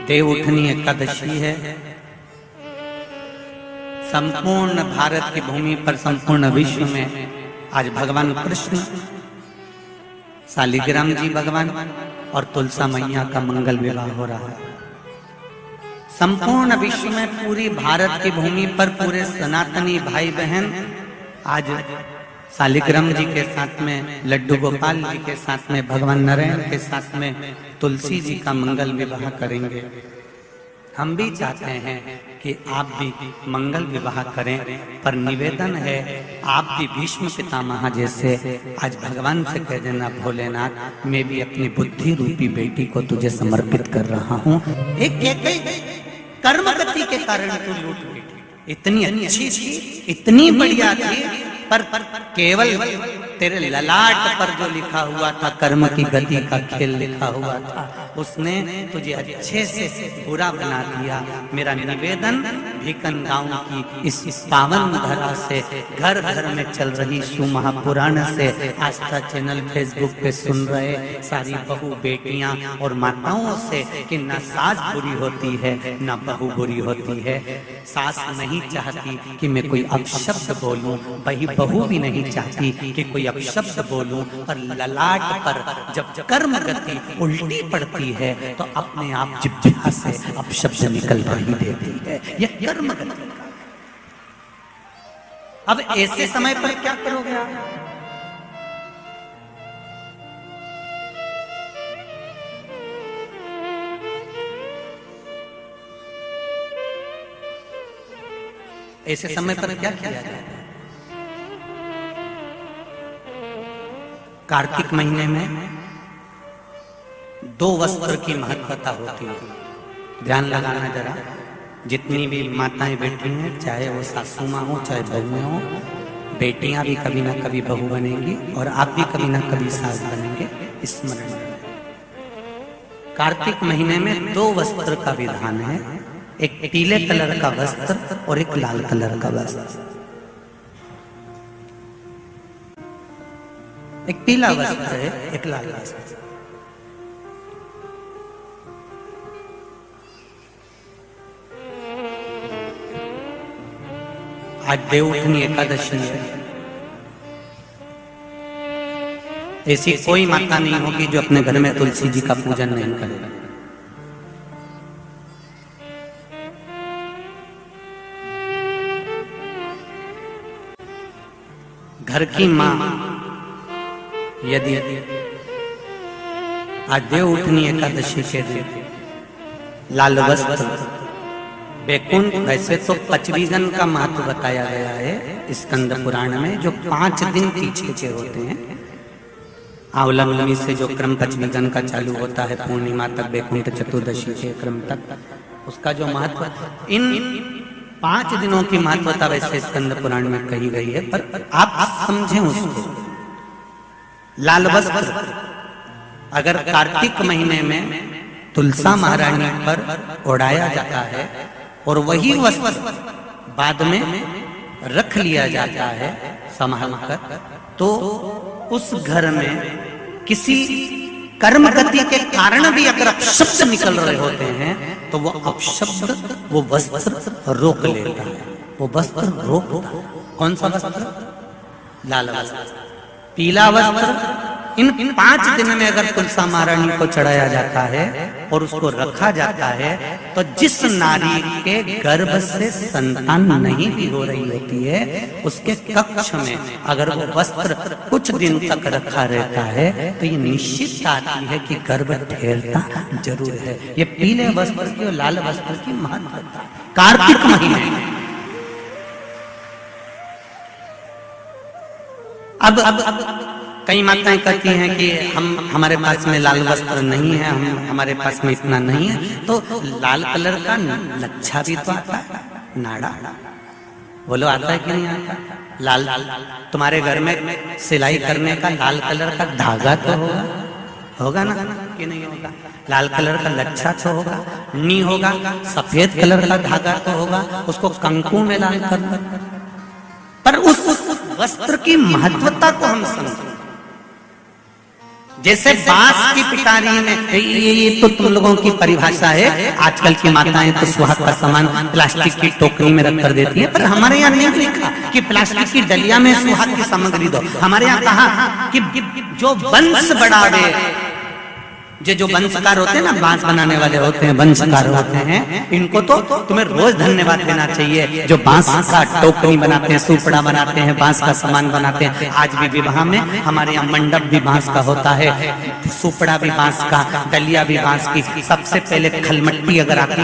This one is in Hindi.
देवउठनी एकादशी है। संपूर्ण भारत की भूमि पर, संपूर्ण विश्व में आज भगवान कृष्ण, शालिग्राम जी भगवान और तुलसा मैया का मंगल विवाह हो रहा है। संपूर्ण विश्व में, पूरी भारत की भूमि पर पूरे सनातनी भाई बहन आज शालिग्राम जी के साथ में, लड्डू गोपाल जी के साथ में, भगवान नारायण के साथ में तुलसी जी का मंगल विवाह करेंगे। हम भी चाहते हैं कि आप भी मंगल विवाह करें, पर निवेदन है आप भी भीष्म पितामह जैसे आज भगवान से कह देना, भोलेनाथ मैं भी अपनी बुद्धि रूपी बेटी को तुझे समर्पित कर रहा हूँ। एक कर्म गति के कारण तू लूट बैठी, इतनी अच्छी थी, इतनी बढ़िया थी, पर केवल तेरे ललाट पर जो लिखा हुआ था कर्म की गति का खेल लिखा हुआ था, उसने तुझे अच्छे से बुरा बना दिया। मेरा निवेदन भीकन गांव की इस पावन धरा से, घर घर में चल रही सुमहापुराण से, आस्था चैनल फेसबुक पे सुन रहे सारी बहू बेटियां और माताओं से कि न सास बुरी होती है न बहू बुरी होती है। सास नहीं चाहती कि मैं कोई अपशब्द बोलूं, बहू भी नहीं चाहती कि कोई अपशब्द बोलूं, पर ललाट पर जब कर्म गति उल्टी पड़ती है तो अपने आप जिह्वा से अपशब्द निकल ही देती है। यह कर्म गति। अब ऐसे समय पर क्या करोगे आप? ऐसे समय पर क्या किया जाए? कार्तिक महीने में 2 वस्त्र की महत्वता होती है। ध्यान लगाना जरा, जितनी भी माताएं बैठी हैं, चाहे वो सासू माँ हो चाहे बहुएं हो, बेटियां भी कभी ना कभी बहू बनेंगी और आप भी कभी ना कभी सास बनेंगे, स्मरण रखें। कार्तिक महीने में 2 वस्त्र का विधान है, एक पीले कलर का वस्त्र और एक लाल कलर का वस्त्र। एक पीला वस्त्र है, एक लाल वस्त्र। आज देवउठनी एकादशी है। ऐसी कोई माता नहीं होगी जो अपने घर में तुलसी जी का पूजन नहीं करे। घर की मां यदि आज देवउठनी एकादशी के दिन लाल वस्त्र, बैकुंठ, वैसे तो पचवीगन का महत्व बताया गया है स्कंद पुराण में, जो 5 दिन पीछे के होते हैं। आंवला नवमी से जो क्रम पचवीगन का चालू होता है, पूर्णिमा तक, बैकुंठ चतुर्दशी के क्रम तक, उसका जो महत्व, इन 5 दिनों की महत्वता वैसे स्कंद पुराण में कही गई है, पर आप समझें उसको। लाल वस्त्र अगर कार्तिक महीने में तुलसा महारानी पर ओढ़ाया जाता है और वही वस्त्र बाद में रख लिया जाता है संभाल कर, तो उस घर में किसी कर्म गति के कारण भी अगर अपशब्द निकल रहे होते हैं तो वो अपशब्द, वो वस्त्र रोक लेता है, वो वस्त्र रोकता है। कौन सा वस्त्र? लाल वस्त्र। पीला वस्त्र इन 5 दिन में अगर तुलसा महारानी को चढ़ाया जाता है और उसको रखा जाता है, तो जिस नारी के गर्भ से संतान नहीं भी हो रही होती है, उसके कक्ष में अगर वो वस्त्र कुछ दिन तक रखा रहता है तो ये निश्चित आती है कि गर्भ ठहरता जरूर है। ये पीले वस्त्र की और लाल वस्त्र की महत्वता कार्तिक महीने में। अब कई माताएं कहती हैं कि हमारे पास में लाल वस्त्र नहीं है, हमारे पास में इतना नहीं है, तो लाल कलर का लच्छा भी तो आता है, नाड़ा। बोलो आता है कि नहीं आता? लाल तुम्हारे घर में सिलाई करने का लाल कलर का धागा तो होगा, होगा ना कि नहीं होगा? लाल कलर का लच्छा तो होगा, नहीं होगा सफेद कलर का धागा तो होगा, उसको कंकु में लाल कर। पर उस वस्त्र की महत्वता को हम समझें। जैसे बांस की पिटारी में, ये तो तुम लोगों की परिभाषा है। आजकल की माताएं तो सुहाग का सामान प्लास्टिक की टोकरी में रख कर देती है, पर हमारे यहाँ नहीं लिखा कि प्लास्टिक की डलिया में सुहाग की सामग्री दो। हमारे यहाँ कहा कि जो वंश बढ़ावे, जो वंशकार होते हैं ना, बांस बनाने वाले होते हैं, वंशकार होते हैं, इनको तो तुम्हें रोज धन्यवाद देना चाहिए। जो बांस का टोकरी बनाते हैं, सुपड़ा बनाते हैं, बांस का सामान बनाते हैं। आज भी विवाह में हमारे यहाँ मंडप भी बांस का होता है, सुपड़ा भी बांस का, डलिया भी बांस की। सबसे पहले खलमट्टी अगर आती